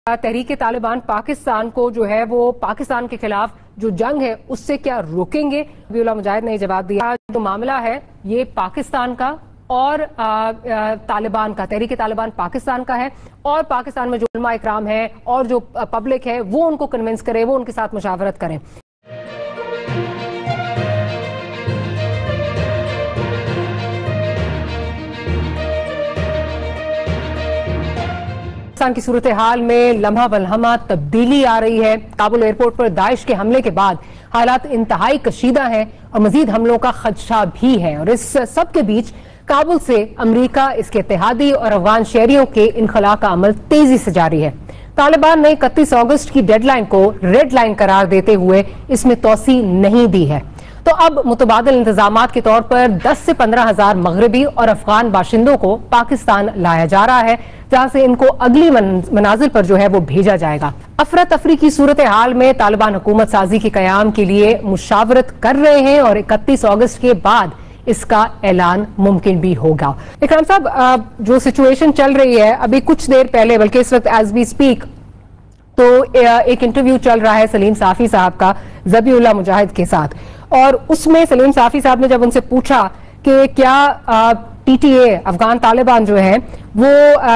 तहरीक तालिबान पाकिस्तान को जो है वो पाकिस्तान के खिलाफ जो जंग है उससे क्या रोकेंगे? ज़बीहुल्लाह मुजाहिद ने जवाब दिया जो मामला है ये पाकिस्तान का और तालिबान का, तहरीक तालिबान पाकिस्तान का है और पाकिस्तान में जो उलमा इकराम है और जो पब्लिक है वो उनको कन्विंस करे, वो उनके साथ मुशावरत करें। पाकिस्तान की सूरत हाल में लम्हा बलहमा तब्दीली आ रही है। काबुल एयरपोर्ट पर दाइश के हमले के बाद हालात इंतहाई कशीदा हैं और मजीद हमलों का खदशा भी है। और इस सब के बीच काबुल से अमरीका, इसके इत्तेहादी और अफगान शहरियों के इनखला का अमल तेजी से जारी है। तालिबान ने 31 अगस्त की डेडलाइन को रेड लाइन करार देते हुए इसमें तोसी नहीं दी है। तो अब मुतबादिल इंतजामात के तौर पर 10 से 15 हजार मगरबी और अफगान बाशिंदों को पाकिस्तान लाया जा रहा है, जहां से इनको अगली मनाजिल पर जो है वो भेजा जाएगा। अफरा तफरी की सूरत हाल में तालिबान हुकूमत साजी के कयाम के लिए मुशावरत कर रहे हैं और 31 अगस्त के बाद इसका ऐलान मुमकिन भी होगा। इकराम साहब, जो सिचुएशन चल रही है अभी कुछ देर पहले, बल्कि इस वक्त एज वी स्पीक, तो एक इंटरव्यू चल रहा है सलीम साफी साहब का ज़बीहुल्लाह मुजाहिद के साथ, और उसमें सलीम साफी साहब ने जब उनसे पूछा कि क्या PTA अफगान तालिबान जो है वो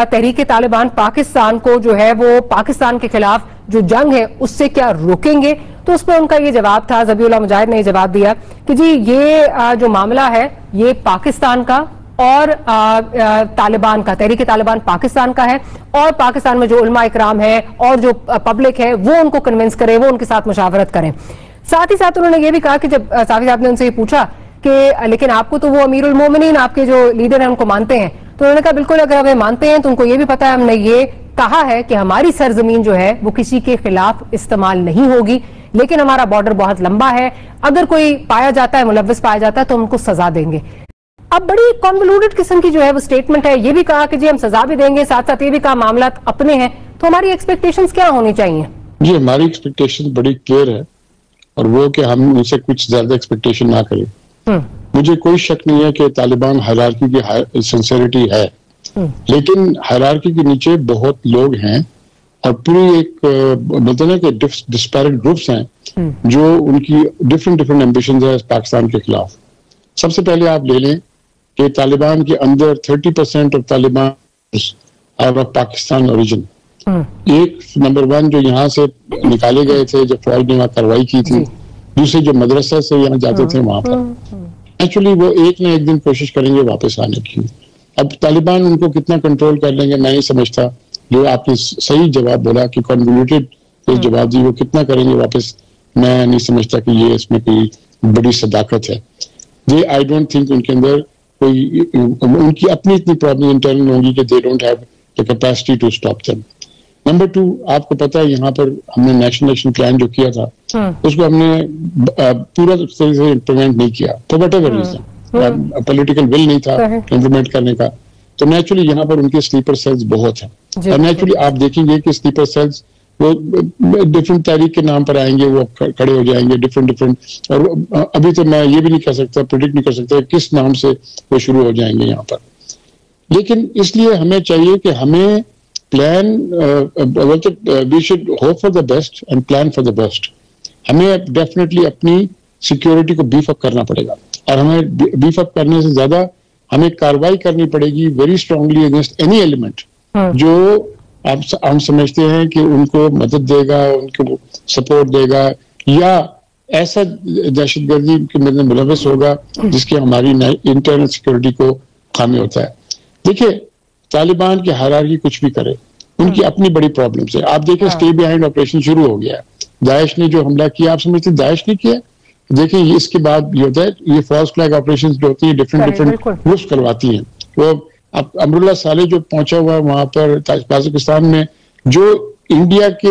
तहरीक तालिबान पाकिस्तान को जो है वो पाकिस्तान के खिलाफ जो जंग है उससे क्या रोकेंगे, तो उस पर उनका ये जवाब था, ज़बीहुल्लाह मुजाहिद ने ये जवाब दिया कि जी ये जो मामला है ये पाकिस्तान का और तालिबान का, तहरीक तालिबान पाकिस्तान का है और पाकिस्तान में जो उलमा इकराम है और जो पब्लिक है वो उनको कन्विंस करे, वो उनके साथ मुशावरत करें। साथ ही साथ उन्होंने ये भी कहा कि जब साफी साहब ने उनसे ये पूछा कि लेकिन आपको तो वो अमीरुल मोमिनीन, आपके जो लीडर हैं उनको मानते हैं, तो उन्होंने कहा बिल्कुल, अगर हमें मानते हैं तो उनको ये भी पता है, हमने ये कहा है कि हमारी सरजमीन जो है वो किसी के खिलाफ इस्तेमाल नहीं होगी, लेकिन हमारा बॉर्डर बहुत लंबा है, अगर कोई पाया जाता है, मुलव्विस पाया जाता है तो उनको सजा देंगे। अब बड़ी कॉन्वोल्यूटेड किस्म की जो है वो स्टेटमेंट है। ये भी कहा कि जी हम सजा भी देंगे, साथ साथ ये भी कहा मामला अपने हैं, तो हमारी एक्सपेक्टेशंस क्या होनी चाहिए? जी, हमारी एक्सपेक्टेशन बड़ी क्लियर है और वो कि हम उनसे कुछ ज्यादा एक्सपेक्टेशन ना करें। मुझे कोई शक नहीं है कि तालिबान हायरार्की की सिंसेरिटी है, लेकिन हायरार्की के नीचे बहुत लोग हैं और पूरी एक मतलब कि डिस्पैरेट ग्रुप्स हैं जो उनकी डिफरेंट एम्बिशंस है पाकिस्तान के खिलाफ। सबसे पहले आप ले लें कि तालिबान के अंदर 30% of Taliban are of Pakistan origin. एक नंबर 1 जो यहाँ से निकाले गए थे जब फौज ने वहां कार्रवाई की थी, दूसरे जो मदरसा से यहाँ जाते थे वहां पर एक्चुअली वो एक ना एक दिन कोशिश करेंगे वापस आने की। अब तालिबान उनको कितना कंट्रोल कर लेंगे मैं नहीं समझता। जो आपने सही जवाब बोला कि कॉन्वोल्यूटेड जवाब दी, वो कितना करेंगे वापस मैं नहीं समझता कि ये इसमें कोई बड़ी सदाकत है। ये आई डोंट थिंक उनके अंदर कोई, उनकी अपनी इतनी प्रॉब्लम इंटरनल होंगी कि they don't have the capacity to stop them. Number 2, आपको पता है यहाँ पर हमने नेशनल एक्शन प्लान जो किया था उसको हमने पूरा तरह से इम्प्लीमेंट नहीं किया, तो व्हाटएवर रीजन, पॉलिटिकल विल नहीं था इम्प्लीमेंट करने का। तो नेचुरली यहाँ पर उनके स्लीपर सेल्स बहुत हैं और नेचुरली आप देखेंगे कि स्लीपर सेल्स वो डिफरेंट तारीख के नाम पर आएंगे, वो खड़े हो जाएंगे डिफरेंट, और अभी तो मैं ये भी नहीं कह सकता, प्रेडिक्ट नहीं कर सकता किस नाम से वो शुरू हो जाएंगे यहाँ पर। लेकिन इसलिए हमें चाहिए कि हमें plan, we should hope for the best and plan for the best. हमें डेफिनेटली अपनी सिक्योरिटी को बीफ अप करना पड़ेगा और हमें बीफ अप करने से ज्यादा हमें कार्रवाई करनी पड़ेगी very strongly against any element जो हम समझते हैं कि उनको मदद देगा, उनको सपोर्ट देगा या ऐसा दहशतगर्दी के में मुलव्विस होगा जिसकी हमारी इंटरनल सिक्योरिटी को खामी होता है। देखिए, तालिबान की हायरार्की कुछ भी करे, उनकी अपनी बड़ी प्रॉब्लम्स है। आप देखिए स्टे बिहाइंड ऑपरेशन शुरू हो गया है। दाइश ने जो हमला किया, आप समझते दाइश ने किया? देखिए इसके बाद ये होता है, ये फॉल्स फ्लैग ऑपरेशन जो होती है डिफरेंट ग्रुप्स करवाती हैं। वो अब अमरुल्ला साले जो पहुंचा हुआ है वहां पर पाकिस्तान में, जो इंडिया के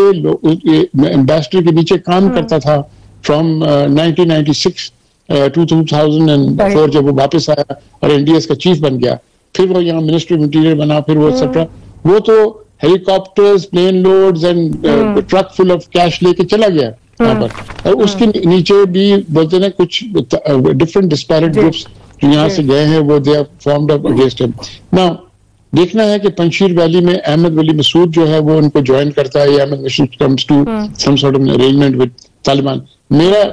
एम्बेसडर के नीचे काम करता था फ्रॉम 1996 टू 2004 जब वो वापस आया और NDS का चीफ बन गया, फिर वो यहाँ मिनिस्ट्री ऑफ इंटीरियर बना, फिर वो एक्सेट्रा, वो तो helicopters, plane loads and truck full of cash लेके चला गया यहाँ पर। और उसके नीचे भी बोलते ना कुछ डिफरेंट डिस्पैरेट ग्रुप्स जो यहाँ से गए हैं, वो they are formed up against him. Now देखना है कि पंजशीर वैली में अहमद वली मसूद जो है वो उनको ज्वाइन करता है, या Ahmad Masood comes to some sort of arrangement with Taliban. मेरा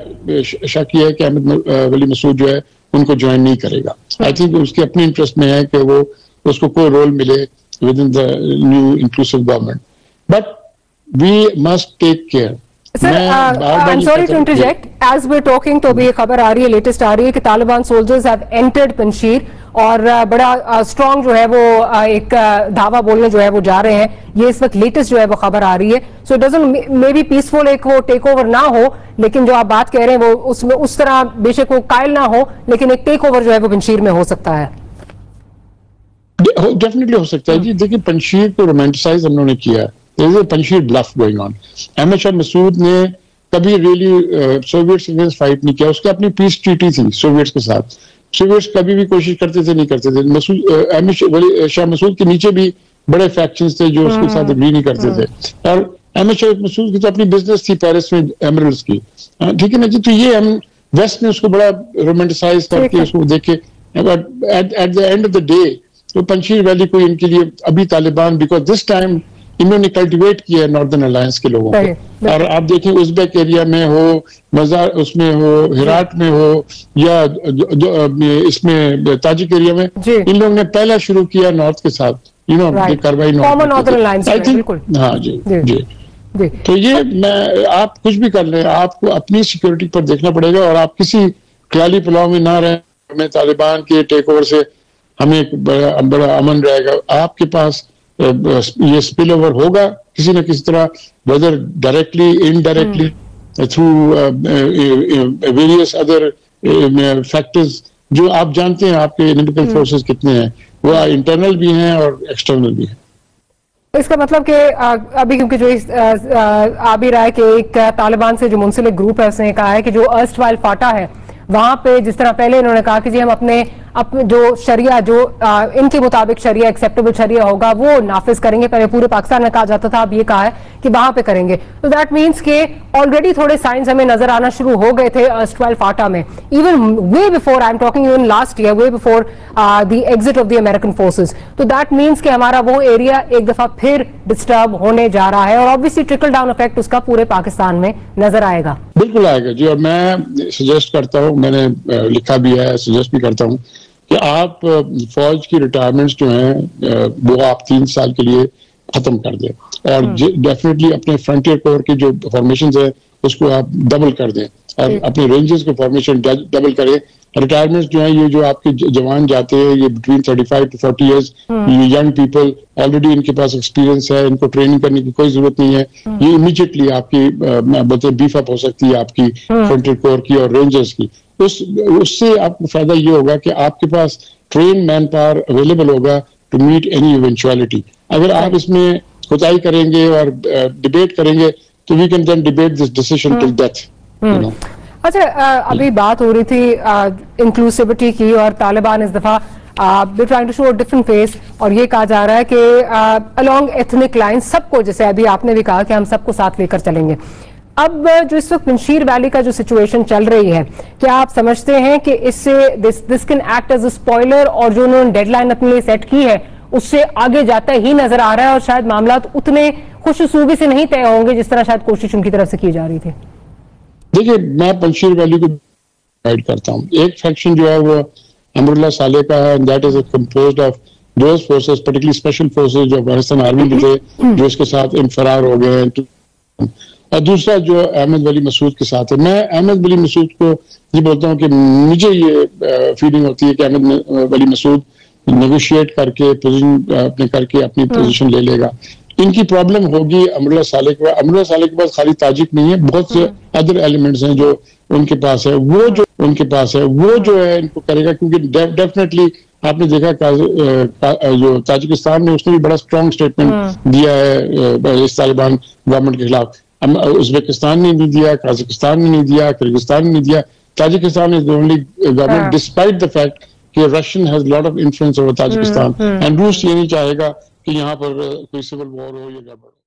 शक ये है कि अहमद वली मसूद जो है उनको ज्वाइन नहीं करेगा। आई थिंक उसके अपने इंटरेस्ट में है कि वो उसको कोई रोल मिले within the new inclusive government, but we must take care. Sir, I am sorry to interject, as we talking तो अभी ये खबर आ रही है, लेटेस्ट आ रही है कि Taliban soldiers have entered Panjshir, और बड़ा स्ट्रॉन्ग जो है वो एक धावा बोलने जो है वो जा रहे हैं। ये इस वक्त लेटेस्ट जो है वो खबर आ रही है। So it doesn't may be peaceful, एक वो टेक ओवर ना हो, लेकिन जो आप बात कह रहे हैं वो उसमें उस तरह बेशक वो कायल ना हो, लेकिन एक टेक ओवर जो है वो पंजशीर में हो सकता है। डेफिनेटली हो सकता है जी। देखिए, पंजशीर को रोमांटिसाइज हम लोगों ने किया है, Panjshir bluff going on. Ahmad Shah Masood ने कभी रियली सोवियट्स के अगेंस्ट फाइट नहीं किया, उसकी अपनी पीस ट्रीटी थी सोवियट्स के साथ। सोवियट्स कभी भी कोशिश करते थे, नहीं करते थे। अहमद शाह मसूद के नीचे भी बड़े फैक्शंस थे जो उसके साथ एग्री नहीं करते थे, और अहमद शाह मसूद की तो अपनी बिजनेस थी पेरिस में एमरल्ड्स की, ठीक है ना जी। तो ये हम वेस्ट ने उसको बड़ा रोमांटिसाइज करके उसको देखे, at the end of the day तो पंजशीर वैली को इनके लिए अभी तालिबान, बिकॉज दिस टाइम इन्होंने कल्टिवेट किया है नॉर्दन अलायंस के लोगों को। और आप देखें उज़्बेक एरिया में हो, मजार उसमें हो, हिराट में हो, या इसमें ताजिक एरिया में, इन लोगों ने पहला शुरू किया नॉर्थ के साथ, यू नो, कार्रवाई आई थिंक। हाँ जी जी। तो ये मैं, आप कुछ भी कर लें, आपको अपनी सिक्योरिटी पर देखना पड़ेगा, और आप किसी ख्याली पुलाव में ना रहें। हमें तालिबान के टेक ओवर से हमें एक बड़ा अमन रहेगा। आपके पास ये स्पिल ओवर होगा किसी न किसी तरह, whether directly indirectly through various other factors, जो आप जानते हैं आपके इनमिकल फोर्सेस कितने हैं, वो इंटरनल भी हैं और एक्सटर्नल भी हैं। इसका मतलब कि अभी क्योंकि जो आ भी रहा है कि एक तालिबान से जो मुंसलिक ग्रुप है उसने कहा है कि जो अर्स्टवाइल फाटा है वहां पे, जिस तरह पहले इन्होंने कहा कि जी हम अपने जो शरिया, जो इनके मुताबिक शरिया एक्सेप्टेबल शरिया होगा वो नाफिज करेंगे। पहले पूरे पाकिस्तान में कहा जाता था, अब ये कहा है कि वहां पे करेंगे। तो दैट मीन्स के ऑलरेडी थोड़े साइंस हमें नजर आना शुरू हो गए थे अर्स्टवाइल फाटा में, even way before, I am talking even last year, way before the exit of the American forces. तो दैट मीन्स के हमारा वो एरिया एक दफा फिर डिस्टर्ब होने जा रहा है, और ऑब्वियसली ट्रिकल डाउन इफेक्ट उसका पूरे पाकिस्तान में नजर आएगा। बिल्कुल आएगा जी। और मैं सजेस्ट करता हूँ, मैंने लिखा भी है, सजेस्ट भी करता हूँ कि आप फौज की रिटायरमेंट्स जो हैं वो आप 3 साल के लिए खत्म कर दें, और डेफिनेटली अपने फ्रंटियर कोर की जो फॉर्मेशन है उसको आप डबल कर दें, और अपने रेंजेस को फॉर्मेशन डबल करें। रिटायरमेंट्स जो है, ये जो आपके जवान जाते हैं, ये बिटवीन 35 to 40 ईयर्स, ये यंग पीपल, ऑलरेडी इनके पास एक्सपीरियंस है, इनको ट्रेनिंग करने की कोई जरूरत नहीं है। ये इमीडिएटली आपकी बोलते बीफ अप हो सकती है आपकी फ्रंटियर कोर की और रेंजर्स की। उससे आपको फायदा ये होगा कि आपके पास ट्रेन मैन पावर अवेलेबल होगा टू मीट एनी इवेंचुअलिटी। अगर आप इसमें खुदाई करेंगे और डिबेट करेंगे तो we can then debate this decision till death, you know. अच्छा, अभी बात हो रही थी इंक्लूसिविटी की, और तालिबान इस दफा they trying to show a different face, और ये कहा जा रहा है कि अलोंग एथनिक लाइन सबको, जैसे अभी आपने भी कहा कि हम सबको साथ लेकर चलेंगे। अब जो इस वक्त पंजशीर वैली का जो सिचुएशन चल रही है, क्या आप समझते हैं कि इससे this can act as a spoiler, और जो उन्होंने डेडलाइन अपने लिए सेट की है उससे आगे जाता ही नजर आ रहा है, और शायद मामला उतने खुशसूबी से नहीं तय होंगे जिस तरह शायद कोशिश उनकी तरफ से की जा रही थी? देखिए, मैं पंजशीर वैली को गाइड करता हूँ। एक फैक्शन जो है वो अमरुल्लाह साले का है, that is composed of those forces, particularly special forces जो अफगानिस्तान आर्मी के थे, जो इसके साथ इनफरार हो गए हैं, और दूसरा जो अहमद वली मसूद के साथ है। मैं अहमद वली मसूद को ये बोलता हूँ कि मुझे ये फीलिंग होती है कि अहमद वली मसूद नेगोशिएट करके पोजीशन अपने करके अपनी पोजीशन ले लेगा। इनकी प्रॉब्लम होगी अमरुल्लाह साले के पास। अमरुल्लाह साले के पास खाली ताजिक नहीं है, बहुत से अदर एलिमेंट्स हैं जो उनके पास है, वो जो उनके पास है वो जो है इनको करेगा, क्योंकि डेफिनेटली आपने देखा जो ताजिकिस्तान ने उसने भी बड़ा स्ट्रॉन्ग स्टेटमेंट दिया है इस तालिबान गवर्नमेंट के खिलाफ। उज़्बेकिस्तान ने नहीं दिया, काजाकिस्तान ने नहीं दिया, किर्गिस्तान ने नहीं दिया। Tajikistan is the only government, despite the fact कि Russian has lot of influence over Tajikistan, and रूस ये नहीं चाहेगा कि यहाँ पर कोई सिविल वॉर हो या गड़बड़।